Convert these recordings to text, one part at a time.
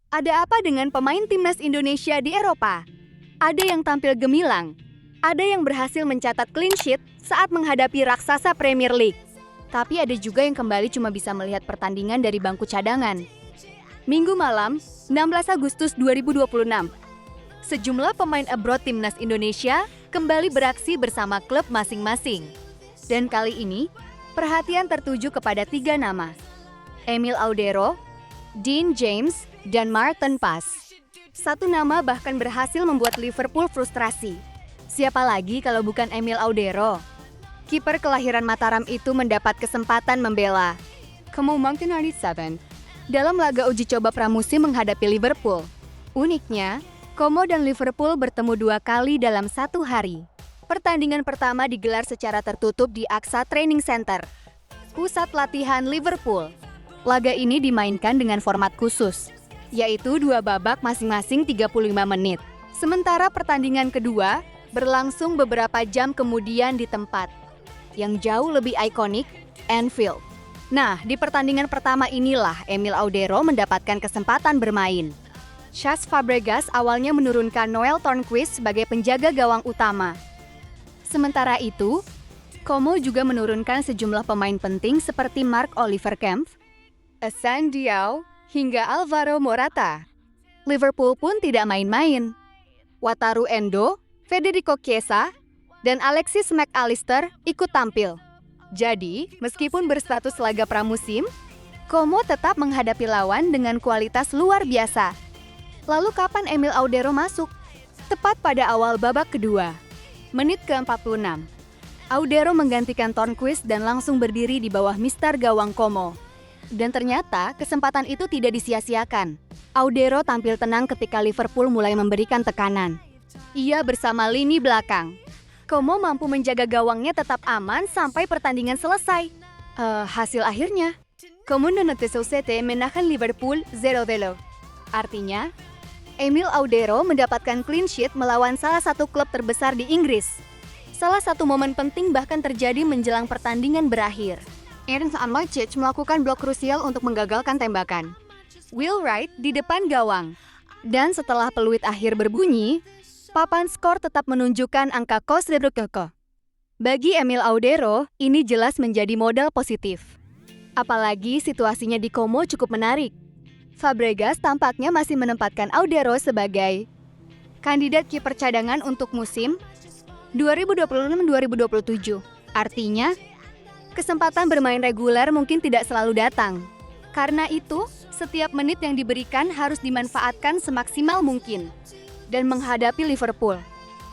Ada apa dengan pemain timnas Indonesia di Eropa? Ada yang tampil gemilang, ada yang berhasil mencatat clean sheet saat menghadapi raksasa Premier League. Tapi ada juga yang kembali cuma bisa melihat pertandingan dari bangku cadangan. Minggu malam, 16 Agustus 2026. Sejumlah pemain abroad timnas Indonesia kembali beraksi bersama klub masing-masing. Dan kali ini, perhatian tertuju kepada 3 nama. Emil Audero, Dean James, dan Maarten Pas. Satu nama bahkan berhasil membuat Liverpool frustrasi. Siapa lagi kalau bukan Emil Audero? Kiper kelahiran Mataram itu mendapat kesempatan membela Como Mountain 97 dalam laga uji coba pramusim menghadapi Liverpool. Uniknya, Como dan Liverpool bertemu 2 kali dalam 1 hari. Pertandingan pertama digelar secara tertutup di AXA Training Center, pusat latihan Liverpool. Laga ini dimainkan dengan format khusus, yaitu 2 babak masing-masing 35 menit. Sementara pertandingan kedua berlangsung beberapa jam kemudian di tempat yang jauh lebih ikonik, Anfield. Nah, di pertandingan pertama inilah Emil Audero mendapatkan kesempatan bermain. Cesc Fabregas awalnya menurunkan Noel Tornquist sebagai penjaga gawang utama. Sementara itu, Como juga menurunkan sejumlah pemain penting seperti Marc-Oliver Kempf, Assane Diao, hingga Alvaro Morata. Liverpool pun tidak main-main. Wataru Endo, Federico Chiesa, dan Alexis Mac Allister ikut tampil. Jadi, meskipun berstatus laga pramusim, Como tetap menghadapi lawan dengan kualitas luar biasa. Lalu kapan Emil Audero masuk? Tepat pada awal babak kedua, menit ke-46. Audero menggantikan Tornquist dan langsung berdiri di bawah mistar gawang Como. Dan ternyata kesempatan itu tidak disia-siakan. Audero tampil tenang ketika Liverpool mulai memberikan tekanan. Ia bersama lini belakang. Como mampu menjaga gawangnya tetap aman sampai pertandingan selesai. Hasil akhirnya, Comune de Societe menahan Liverpool 0-0. Artinya, Emil Audero mendapatkan clean sheet melawan salah satu klub terbesar di Inggris. Salah satu momen penting bahkan terjadi menjelang pertandingan berakhir. Ernst Anlojcic melakukan blok krusial untuk menggagalkan tembakan Will Wright di depan gawang. Dan setelah peluit akhir berbunyi, papan skor tetap menunjukkan angka Kosrebrukkeko. Bagi Emil Audero, ini jelas menjadi modal positif. Apalagi situasinya di Como cukup menarik. Fabregas tampaknya masih menempatkan Audero sebagai kandidat kiper cadangan untuk musim 2026-2027. Artinya, kesempatan bermain reguler mungkin tidak selalu datang. Karena itu, setiap menit yang diberikan harus dimanfaatkan semaksimal mungkin. Dan menghadapi Liverpool,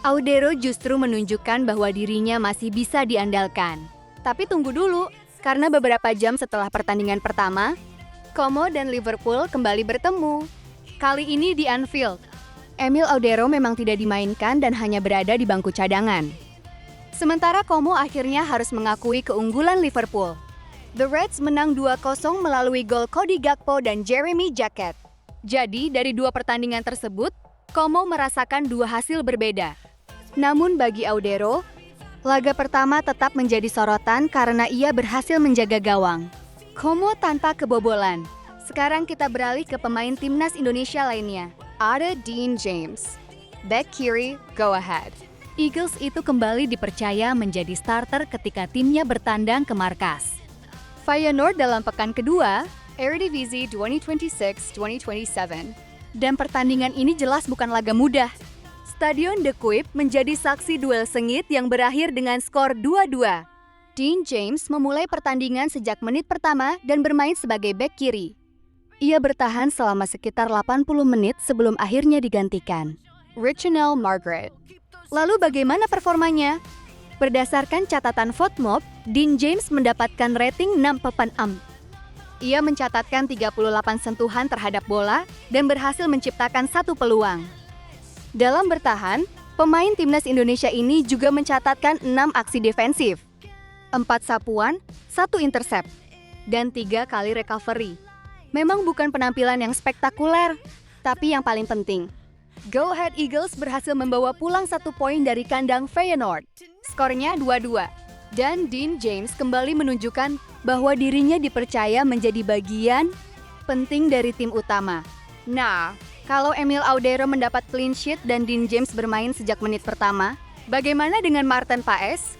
Audero justru menunjukkan bahwa dirinya masih bisa diandalkan. Tapi tunggu dulu, karena beberapa jam setelah pertandingan pertama, Como dan Liverpool kembali bertemu. Kali ini di Anfield. Emil Audero memang tidak dimainkan dan hanya berada di bangku cadangan. Sementara Como akhirnya harus mengakui keunggulan Liverpool. The Reds menang 2-0 melalui gol Cody Gakpo dan Jeremy Jacquet. Jadi, dari 2 pertandingan tersebut, Como merasakan 2 hasil berbeda. Namun bagi Audero, laga pertama tetap menjadi sorotan karena ia berhasil menjaga gawang. Como tanpa kebobolan. Sekarang kita beralih ke pemain timnas Indonesia lainnya. Ada Dean James. Back kiri, go ahead. Eagles itu kembali dipercaya menjadi starter ketika timnya bertandang ke markas Feyenoord dalam pekan kedua, Eredivisie 2026-2027. Dan pertandingan ini jelas bukan laga mudah. Stadion De Kuip menjadi saksi duel sengit yang berakhir dengan skor 2-2. Dean James memulai pertandingan sejak menit pertama dan bermain sebagai bek kiri. Ia bertahan selama sekitar 80 menit sebelum akhirnya digantikan Reginald Margaret. Lalu bagaimana performanya? Berdasarkan catatan FotMob, Dean James mendapatkan rating 6,6. Ia mencatatkan 38 sentuhan terhadap bola dan berhasil menciptakan 1 peluang. Dalam bertahan, pemain timnas Indonesia ini juga mencatatkan 6 aksi defensif, 4 sapuan, 1 intercept, dan 3 kali recovery. Memang bukan penampilan yang spektakuler, tapi yang paling penting, Go Ahead Eagles berhasil membawa pulang 1 poin dari kandang Feyenoord. Skornya 2-2. Dan Dean James kembali menunjukkan bahwa dirinya dipercaya menjadi bagian penting dari tim utama. Nah, kalau Emil Audero mendapat clean sheet dan Dean James bermain sejak menit pertama, bagaimana dengan Maarten Paes?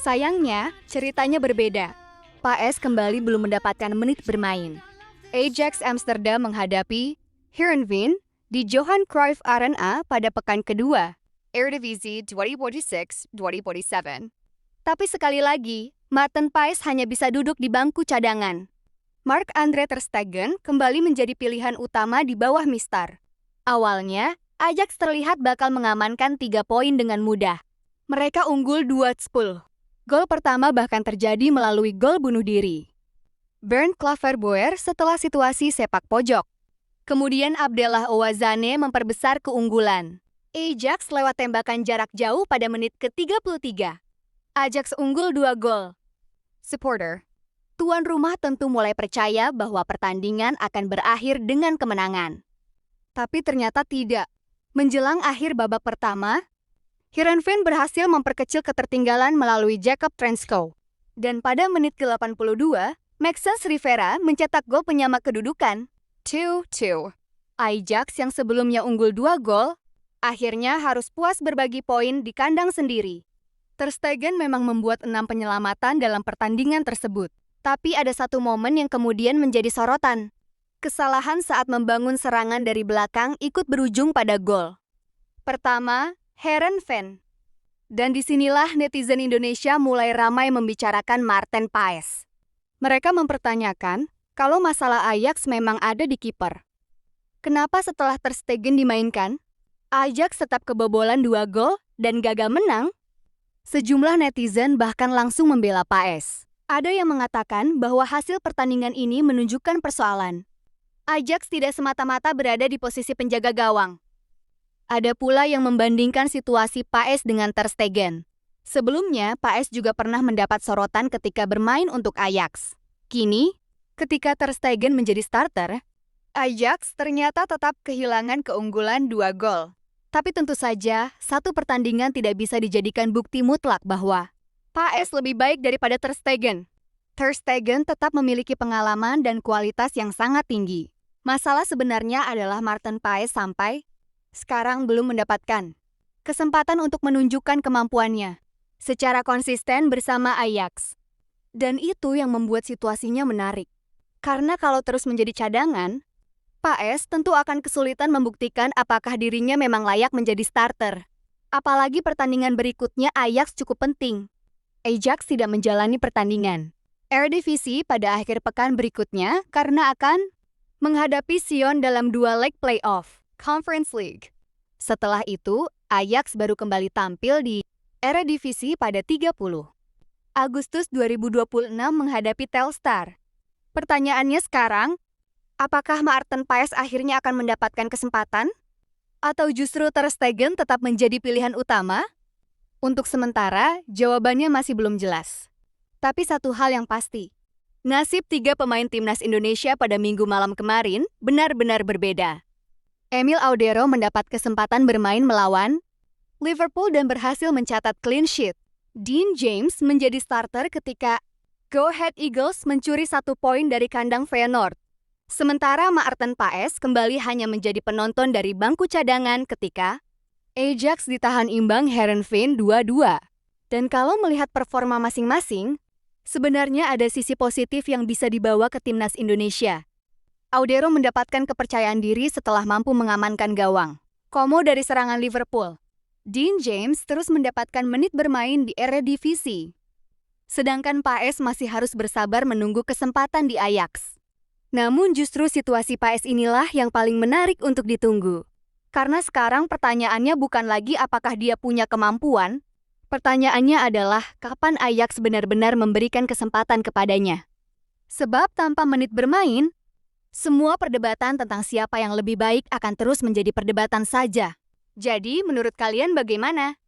Sayangnya, ceritanya berbeda. Paes kembali belum mendapatkan menit bermain. Ajax Amsterdam menghadapi Heerenveen di Johan Cruyff Arena pada pekan kedua, Eredivisie 2046-2047. Tapi sekali lagi, Maarten Paes hanya bisa duduk di bangku cadangan. Marc-Andre ter Stegen kembali menjadi pilihan utama di bawah Mistar. Awalnya, Ajax terlihat bakal mengamankan 3 poin dengan mudah. Mereka unggul 2-0. Gol pertama bahkan terjadi melalui gol bunuh diri Bernd Klaverboer setelah situasi sepak pojok. Kemudian Abdellah Ouazzane memperbesar keunggulan Ajax lewat tembakan jarak jauh pada menit ke-33. Ajax unggul 2 gol. Supporter, tuan rumah tentu mulai percaya bahwa pertandingan akan berakhir dengan kemenangan. Tapi ternyata tidak. Menjelang akhir babak pertama, Heerenveen berhasil memperkecil ketertinggalan melalui Jacob Trensko. Dan pada menit ke-82, Maxence Rivera mencetak gol penyamak kedudukan 2-2. Ajax yang sebelumnya unggul 2 gol, akhirnya harus puas berbagi poin di kandang sendiri. Ter Stegen memang membuat 6 penyelamatan dalam pertandingan tersebut. Tapi ada satu momen yang kemudian menjadi sorotan. Kesalahan saat membangun serangan dari belakang ikut berujung pada gol. Pertama, Heerenveen. Dan disinilah netizen Indonesia mulai ramai membicarakan Maarten Paes. Mereka mempertanyakan kalau masalah Ajax memang ada di kiper. Kenapa setelah Ter Stegen dimainkan, Ajax tetap kebobolan 2 gol dan gagal menang? Sejumlah netizen bahkan langsung membela Paes. Ada yang mengatakan bahwa hasil pertandingan ini menunjukkan persoalan. Ajax tidak semata-mata berada di posisi penjaga gawang. Ada pula yang membandingkan situasi Paes dengan Ter Stegen. Sebelumnya, Paes juga pernah mendapat sorotan ketika bermain untuk Ajax. Kini, ketika Ter Stegen menjadi starter, Ajax ternyata tetap kehilangan keunggulan 2 gol. Tapi tentu saja, satu pertandingan tidak bisa dijadikan bukti mutlak bahwa Paes lebih baik daripada Ter Stegen. Ter Stegen tetap memiliki pengalaman dan kualitas yang sangat tinggi. Masalah sebenarnya adalah Maarten Paes sampai sekarang belum mendapatkan kesempatan untuk menunjukkan kemampuannya secara konsisten bersama Ajax. Dan itu yang membuat situasinya menarik. Karena kalau terus menjadi cadangan, Paes tentu akan kesulitan membuktikan apakah dirinya memang layak menjadi starter. Apalagi pertandingan berikutnya Ajax cukup penting. Ajax tidak menjalani pertandingan Eredivisie pada akhir pekan berikutnya karena akan menghadapi Sion dalam 2 leg playoff Conference League. Setelah itu, Ajax baru kembali tampil di Eredivisie pada 30 Agustus 2026 menghadapi Telstar. Pertanyaannya sekarang, apakah Maarten Paes akhirnya akan mendapatkan kesempatan? Atau justru Ter Stegen tetap menjadi pilihan utama? Untuk sementara, jawabannya masih belum jelas. Tapi satu hal yang pasti, nasib 3 pemain timnas Indonesia pada Minggu malam kemarin benar-benar berbeda. Emil Audero mendapat kesempatan bermain melawan Liverpool dan berhasil mencatat clean sheet. Dean James menjadi starter ketika Go Ahead Eagles mencuri 1 poin dari kandang Feyenoord. Sementara Maarten Paes kembali hanya menjadi penonton dari bangku cadangan ketika Ajax ditahan imbang Heerenveen 2-2. Dan kalau melihat performa masing-masing, sebenarnya ada sisi positif yang bisa dibawa ke timnas Indonesia. Audero mendapatkan kepercayaan diri setelah mampu mengamankan gawang Como dari serangan Liverpool. Dean James terus mendapatkan menit bermain di Eredivisie. Sedangkan Paes masih harus bersabar menunggu kesempatan di Ajax. Namun justru situasi Paes inilah yang paling menarik untuk ditunggu. Karena sekarang pertanyaannya bukan lagi apakah dia punya kemampuan. Pertanyaannya adalah kapan Ajax benar-benar memberikan kesempatan kepadanya. Sebab tanpa menit bermain, semua perdebatan tentang siapa yang lebih baik akan terus menjadi perdebatan saja. Jadi, menurut kalian bagaimana?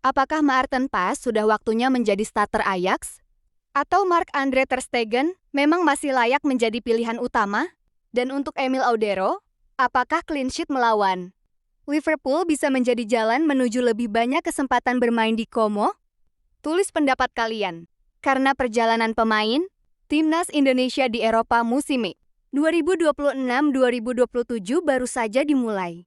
Apakah Maarten Paes sudah waktunya menjadi starter Ajax? Atau Marc-Andre ter Stegen memang masih layak menjadi pilihan utama? Dan untuk Emil Audero, apakah clean sheet melawan Liverpool bisa menjadi jalan menuju lebih banyak kesempatan bermain di Como? Tulis pendapat kalian. Karena perjalanan pemain, Timnas Indonesia di Eropa musim ini 2026-2027 baru saja dimulai.